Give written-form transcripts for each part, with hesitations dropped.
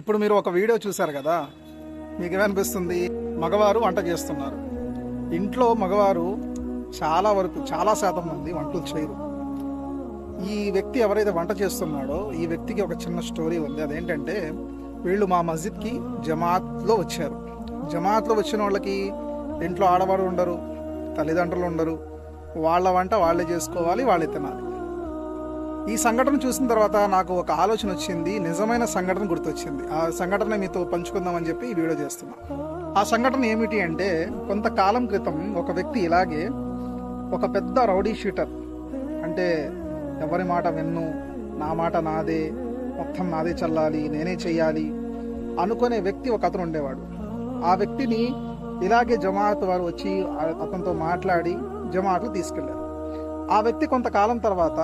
ఇప్పుడు మీరు ఒక వీడియో చూశారు కదా, మీకు ఏమనిపిస్తుంది? మగవారు వంట చేస్తున్నారు. ఇంట్లో మగవారు చాలా శాతం మంది వంటలు చేయరు. ఈ వ్యక్తి ఎవరైతే వంట చేస్తున్నాడో ఈ వ్యక్తికి ఒక చిన్న స్టోరీ ఉంది. అదేంటంటే, వీళ్ళు మా మస్జిద్కి జమాత్లో వచ్చారు. జమాత్లో వచ్చిన వాళ్ళకి ఇంట్లో ఆడవారు ఉండరు, తల్లిదండ్రులు ఉండరు. వాళ్ళ వంట వాళ్ళే చేసుకోవాలి, వాళ్ళే తినాలి. ఈ సంఘటన చూసిన తర్వాత నాకు ఒక ఆలోచన వచ్చింది, నిజమైన సంఘటన గుర్తొచ్చింది. ఆ సంఘటన మీతో పంచుకుందామని చెప్పి ఈ వీడియో చేస్తున్నా. ఆ సంఘటన ఏమిటి అంటే, కొంతకాలం క్రితం ఒక వ్యక్తి ఇలాగే ఒక పెద్ద రౌడీ షీటర్, అంటే ఎవరి మాట విన్ను, నా మాట నాదే, మొత్తం నాదే చల్లాలి, నేనే చెయ్యాలి అనుకునే వ్యక్తి ఒక అతను ఉండేవాడు. ఆ వ్యక్తిని ఇలాగే జమాత్ వారు వచ్చి అతనితో మాట్లాడి జమాత్లు తీసుకెళ్లారు. ఆ వ్యక్తి కొంతకాలం తర్వాత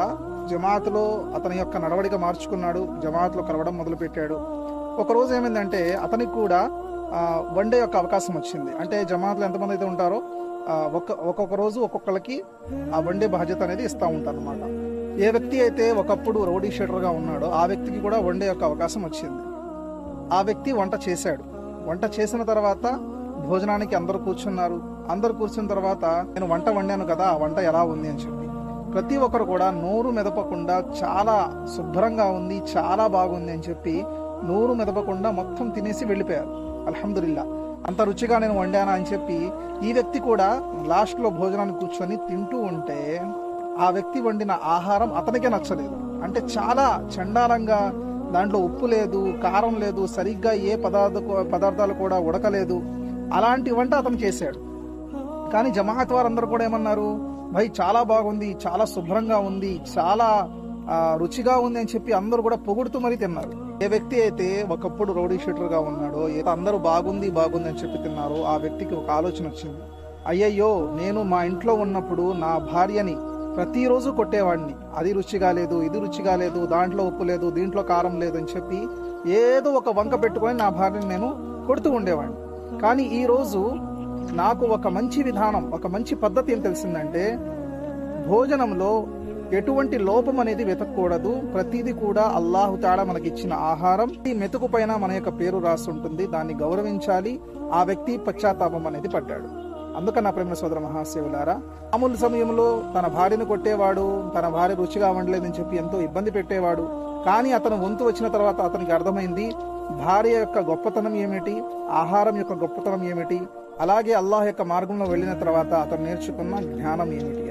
జమాత్లో అతని యొక్క నడవడిక మార్చుకున్నాడు, జమాత్లో కలవడం మొదలుపెట్టాడు. ఒకరోజు ఏమైందంటే, అతనికి కూడా వన్డే యొక్క అవకాశం వచ్చింది. అంటే జమాత్లో ఎంతమంది అయితే ఉంటారో ఒక్కొక్క రోజు ఒక్కొక్కరికి ఆ వన్డే బాధ్యత అనేది ఇస్తూ ఉంటారు అనమాట. ఏ వ్యక్తి అయితే ఒకప్పుడు రౌడీ షీటర్గా ఉన్నాడో ఆ వ్యక్తికి కూడా వన్డే యొక్క అవకాశం వచ్చింది. ఆ వ్యక్తి వంట చేశాడు. వంట చేసిన తర్వాత భోజనానికి అందరూ కూర్చున్నారు. అందరూ కూర్చున్న తర్వాత, నేను వంట వండాను కదా, ఆ వంట ఎలా ఉంది అని చెప్పి ప్రతి ఒక్కరు కూడా నోరు మెదపకుండా చాలా శుభ్రంగా ఉంది, చాలా బాగుంది అని చెప్పి నోరు మెదపకుండా మొత్తం తినేసి వెళ్ళిపోయారు. అల్హమ్దులిల్లా, అంత రుచిగా నేను వండానా అని చెప్పి ఈ వ్యక్తి కూడా లాస్ట్లో భోజనాన్ని కూర్చొని తింటూ ఉంటే, ఆ వ్యక్తి వండిన ఆహారం అతనికే నచ్చలేదు. అంటే చాలా చండాలంగా, దాంట్లో ఉప్పు లేదు, కారం లేదు, సరిగ్గా ఏ పదార్థాలు కూడా ఉడకలేదు. అలాంటి వంట అతను చేశాడు. కానీ జమాత్ వారందరూ కూడా ఏమన్నారు, భయ్ చాలా బాగుంది, చాలా శుభ్రంగా ఉంది, చాలా రుచిగా ఉంది అని చెప్పి అందరూ కూడా పొగుడుతూ మరీ తిన్నారు. ఏ వ్యక్తి అయితే ఒకప్పుడు రౌడీ షూటర్ గా ఉన్నాడో, అందరూ బాగుంది బాగుంది అని చెప్పి తిన్నారో, ఆ వ్యక్తికి ఒక ఆలోచన వచ్చింది. అయ్యయ్యో, నేను మా ఇంట్లో ఉన్నప్పుడు నా భార్యని ప్రతిరోజు కొట్టేవాడిని, అది రుచిగా లేదు, ఇది రుచిగా లేదు, దాంట్లో ఉప్పు లేదు, దీంట్లో కారం లేదు అని చెప్పి ఏదో ఒక వంక పెట్టుకొని నా భార్యని నేను కొడుతూ ఉండేవాడిని. కానీ ఈ రోజు నాకు ఒక మంచి విధానం, ఒక మంచి పద్ధతి ఏం తెలిసిందంటే, భోజనంలో ఎటువంటి లోపం అనేది వెతకూడదు. ప్రతిదీ కూడా అల్లాహు తాలా మనకిచ్చిన ఆహారం, ఈ మెతుకు పైన మన యొక్క పేరు రాసి ఉంటుంది, దాన్ని గౌరవించాలి. ఆ వ్యక్తి పశ్చాత్తాపం అనేది పడ్డాడు. అందుకని నా ప్రేమ సోదర మహాశివులారా, మామూలు సమయంలో తన భార్యను కొట్టేవాడు, తన భార్య రుచిగా వండలేదని చెప్పి ఎంతో ఇబ్బంది పెట్టేవాడు. కానీ అతను వంతు వచ్చిన తర్వాత అతనికి అర్థమైంది, భార్య యొక్క గొప్పతనం ఏమిటి, ఆహారం యొక్క గొప్పతనం ఏమిటి, అలాగే అల్లాహ్ యొక్క మార్గంలో వెళ్ళిన తర్వాత అతను నేర్చుకున్న జ్ఞానం ఏమిటి.